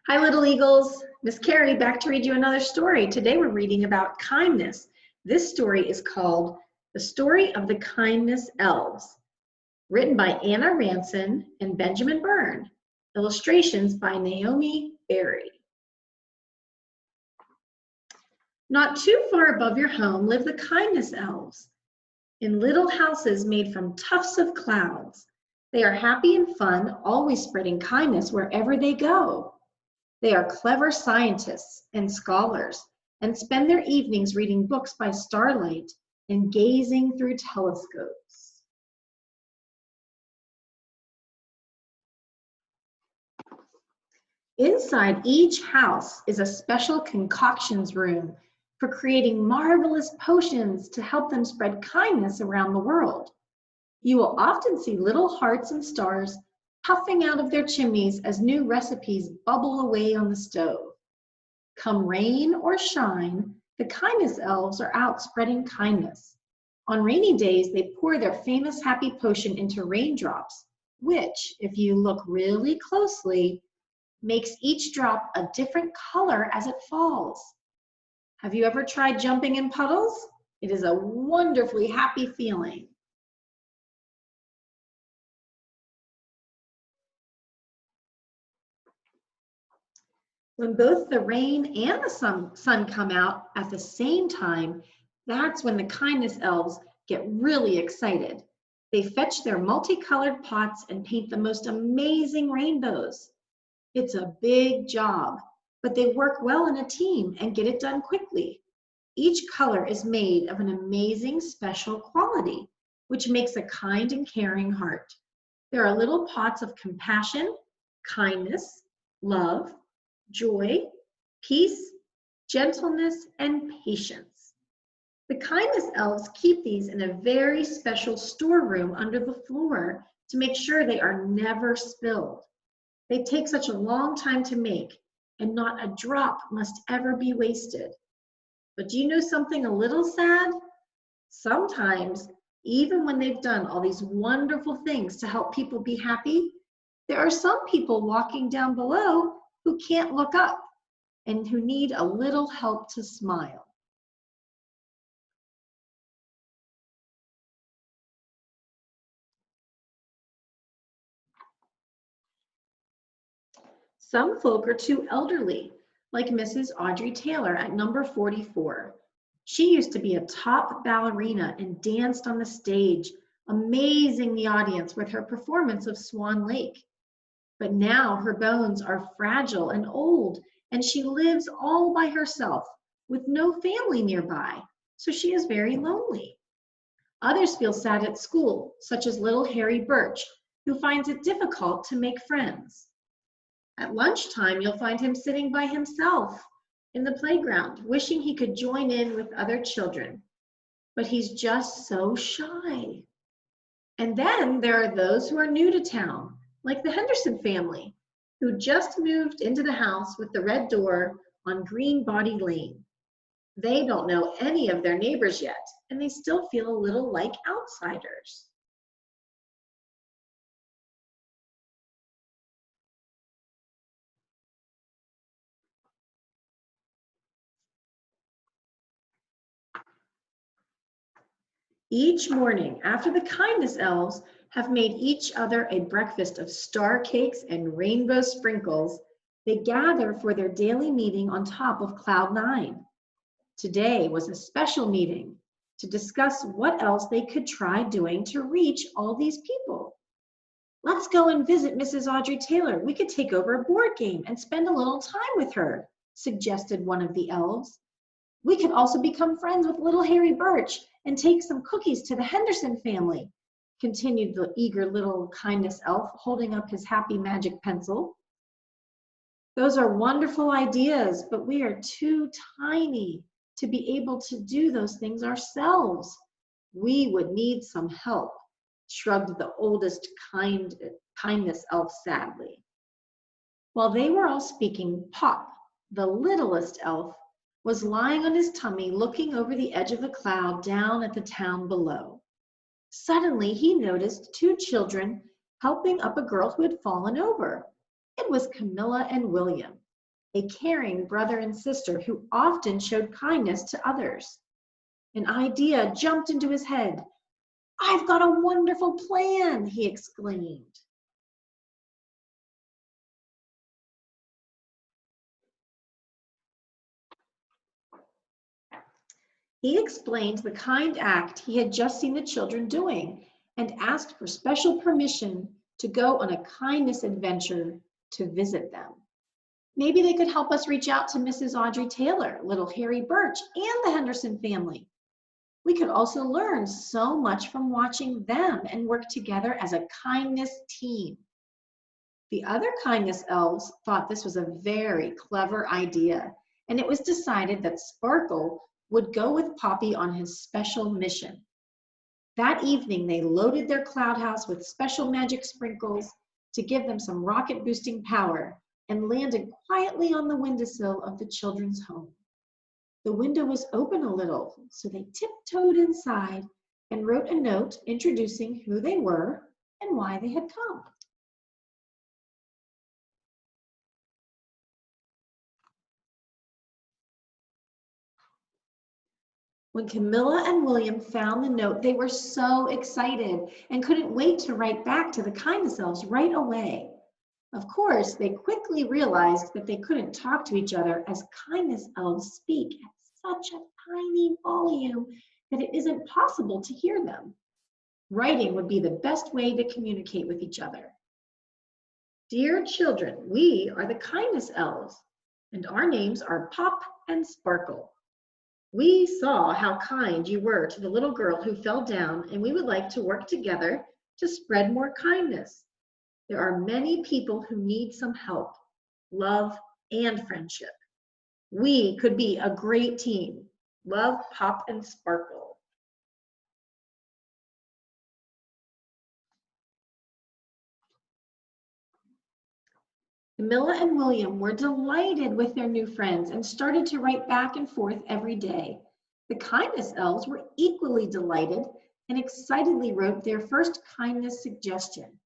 Hi, little eagles. Miss Carrie back to read you another story. Today we're reading about kindness. This story is called The Story of the Kindness Elves, written by Anna Ranson and Benjamin Byrne. Illustrations by Naomi Berry. Not too far above your home live the kindness elves, in little houses made from tufts of clouds. They are happy and fun, always spreading kindness wherever they go. They are clever scientists and scholars and spend their evenings reading books by starlight and gazing through telescopes. Inside each house is a special concoctions room for creating marvelous potions to help them spread kindness around the world. You will often see little hearts and stars puffing out of their chimneys as new recipes bubble away on the stove. Come rain or shine, the kindness elves are out spreading kindness. On rainy days, they pour their famous happy potion into raindrops, which, if you look really closely, makes each drop a different color as it falls. Have you ever tried jumping in puddles? It is a wonderfully happy feeling. When both the rain and the sun come out at the same time, that's when the kindness elves get really excited. They fetch their multicolored pots and paint the most amazing rainbows. It's a big job, but they work well in a team and get it done quickly. Each color is made of an amazing special quality, which makes a kind and caring heart. There are little pots of compassion, kindness, love, joy, peace, gentleness, and patience. The kindness elves keep these in a very special storeroom under the floor to make sure they are never spilled. They take such a long time to make, and not a drop must ever be wasted. But do you know something a little sad? Sometimes, even when they've done all these wonderful things to help people be happy, there are some people walking down below who can't look up and who need a little help to smile. Some folk are too elderly, like Mrs. Audrey Taylor at number 44. She used to be a top ballerina and danced on the stage, amazing the audience with her performance of Swan Lake. But now her bones are fragile and old, and she lives all by herself with no family nearby, so she is very lonely. Others feel sad at school, such as little Harry Birch, who finds it difficult to make friends. At lunchtime, you'll find him sitting by himself in the playground, wishing he could join in with other children, but he's just so shy. And then there are those who are new to town, like the Henderson family, who just moved into the house with the red door on Green Body Lane. They don't know any of their neighbors yet, and they still feel a little like outsiders. Each morning, after the kindness elves have made each other a breakfast of star cakes and rainbow sprinkles, they gather for their daily meeting on top of Cloud 9. Today was a special meeting to discuss what else they could try doing to reach all these people. Let's go and visit Mrs. Audrey Taylor. We could take over a board game and spend a little time with her, suggested one of the elves. We could also become friends with little Harry Birch and take some cookies to the Henderson family, continued the eager little kindness elf, holding up his happy magic pencil. Those are wonderful ideas, but we are too tiny to be able to do those things ourselves. We would need some help, shrugged the oldest kindness elf sadly. While they were all speaking, Pop, the littlest elf, was lying on his tummy looking over the edge of the cloud down at the town below. Suddenly he noticed two children helping up a girl who had fallen over. It was Camilla and William. a caring brother and sister who often showed kindness to others. An idea jumped into his head. "I've got a wonderful plan," he exclaimed. He explained the kind act he had just seen the children doing and asked for special permission to go on a kindness adventure to visit them. Maybe they could help us reach out to Mrs. Audrey Taylor, little Harry Birch, and the Henderson family. We could also learn so much from watching them and work together as a kindness team. The other kindness elves thought this was a very clever idea, and it was decided that Sparkle would go with Poppy on his special mission. That evening, they loaded their cloud house with special magic sprinkles to give them some rocket boosting power and landed quietly on the windowsill of the children's home. The window was open a little, so they tiptoed inside and wrote a note introducing who they were and why they had come. When Camilla and William found the note, they were so excited and couldn't wait to write back to the kindness elves right away. Of course, they quickly realized that they couldn't talk to each other as kindness elves speak at such a tiny volume that it isn't possible to hear them. Writing would be the best way to communicate with each other. "Dear children, we are the kindness elves, and our names are Pop and Sparkle. We saw how kind you were to the little girl who fell down, and we would like to work together to spread more kindness. There are many people who need some help, love, and friendship. We could be a great team. Love, Pop, and Sparkle." Camilla and William were delighted with their new friends and started to write back and forth every day. The kindness elves were equally delighted and excitedly wrote their first kindness suggestion.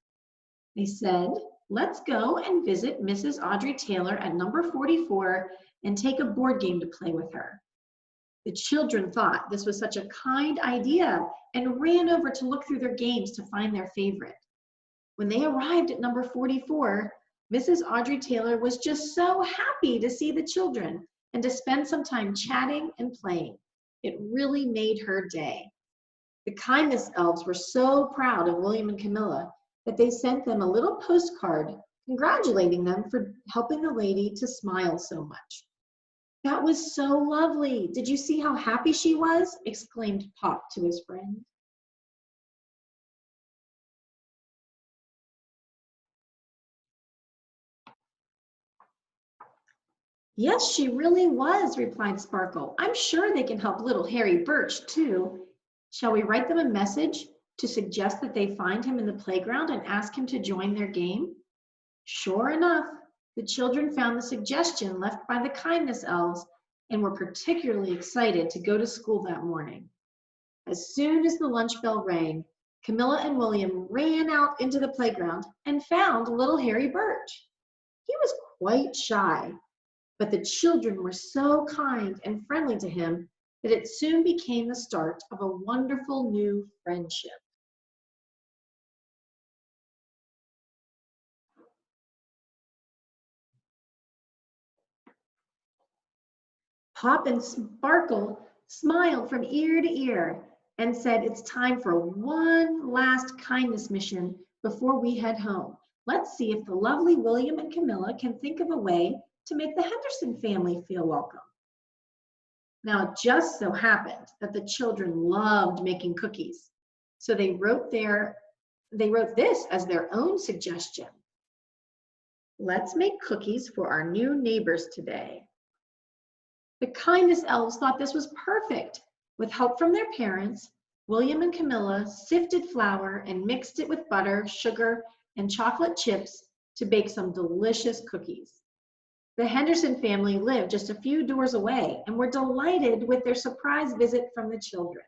They said, "Let's go and visit Mrs. Audrey Taylor at number 44 and take a board game to play with her." The children thought this was such a kind idea and ran over to look through their games to find their favorite. When they arrived at number 44, Mrs. Audrey Taylor was just so happy to see the children and to spend some time chatting and playing. It really made her day. The kindness elves were so proud of William and Camilla that they sent them a little postcard congratulating them for helping the lady to smile so much. "That was so lovely. Did you see how happy she was?" exclaimed Pop to his friend. "Yes, she really was," replied Sparkle. "I'm sure they can help little Harry Birch, too. Shall we write them a message to suggest that they find him in the playground and ask him to join their game?" Sure enough, the children found the suggestion left by the kindness elves and were particularly excited to go to school that morning. As soon as the lunch bell rang, Camilla and William ran out into the playground and found little Harry Birch. He was quite shy, but the children were so kind and friendly to him that it soon became the start of a wonderful new friendship. Pop and Sparkle smiled from ear to ear and said, "It's time for one last kindness mission before we head home. Let's see if the lovely William and Camilla can think of a way to make the Henderson family feel welcome." Now, it just so happened that the children loved making cookies, so they wrote this as their own suggestion. "Let's make cookies for our new neighbors today." The kindness elves thought this was perfect. With help from their parents, William and Camilla sifted flour and mixed it with butter, sugar, and chocolate chips to bake some delicious cookies. The Henderson family lived just a few doors away and were delighted with their surprise visit from the children.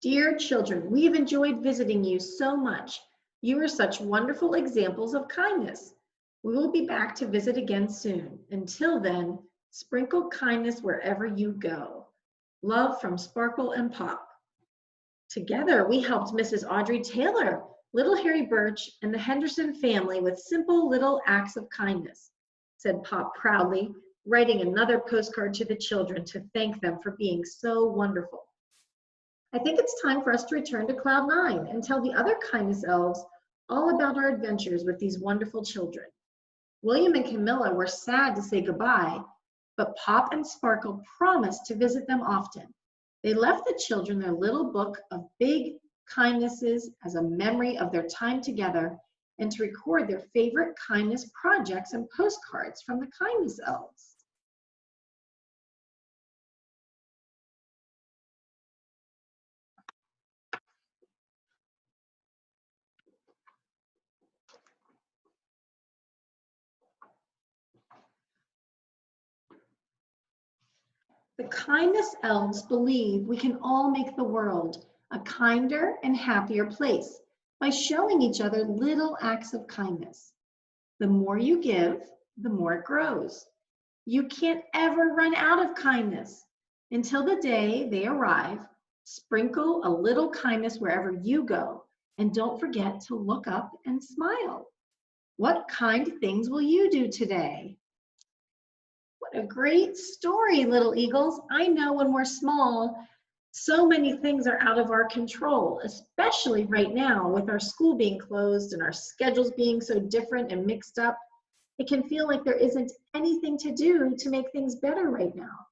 Dear children, we've enjoyed visiting you so much. You are such wonderful examples of kindness. We will be back to visit again soon. Until then, sprinkle kindness wherever you go. Love from Sparkle and Pop. Together, we helped Mrs. Audrey Taylor, little Harry Birch, and the Henderson family with simple little acts of kindness, said Pop proudly, writing another postcard to the children to thank them for being so wonderful. I think it's time for us to return to Cloud 9 and tell the other kindness elves all about our adventures with these wonderful children. William and Camilla were sad to say goodbye, but Pop and Sparkle promised to visit them often. They left the children their little book of big kindnesses as a memory of their time together and to record their favorite kindness projects and postcards from the kindness elves. The kindness elves believe we can all make the world a kinder and happier place by showing each other little acts of kindness. The more you give, the more it grows. You can't ever run out of kindness. Until the day they arrive, sprinkle a little kindness wherever you go, and don't forget to look up and smile. What kind things will you do today? What a great story, little eagles. I know when we're small, so many things are out of our control, especially right now with our school being closed and our schedules being so different and mixed up. It can feel like there isn't anything to do to make things better right now.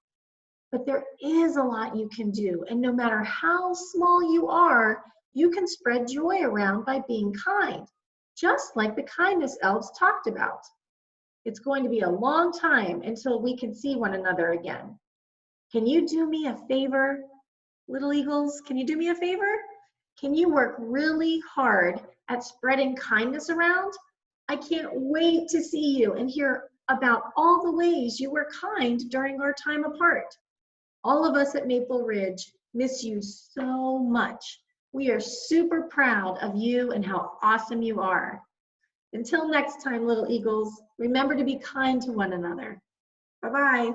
But there is a lot you can do, and no matter how small you are, you can spread joy around by being kind, just like the kindness elves talked about. It's going to be a long time until we can see one another again. Can you do me a favor, little eagles? Can you do me a favor? Can you work really hard at spreading kindness around? I can't wait to see you and hear about all the ways you were kind during our time apart. All of us at Maple Ridge miss you so much. We are super proud of you and how awesome you are. Until next time, little eagles, remember to be kind to one another. Bye-bye.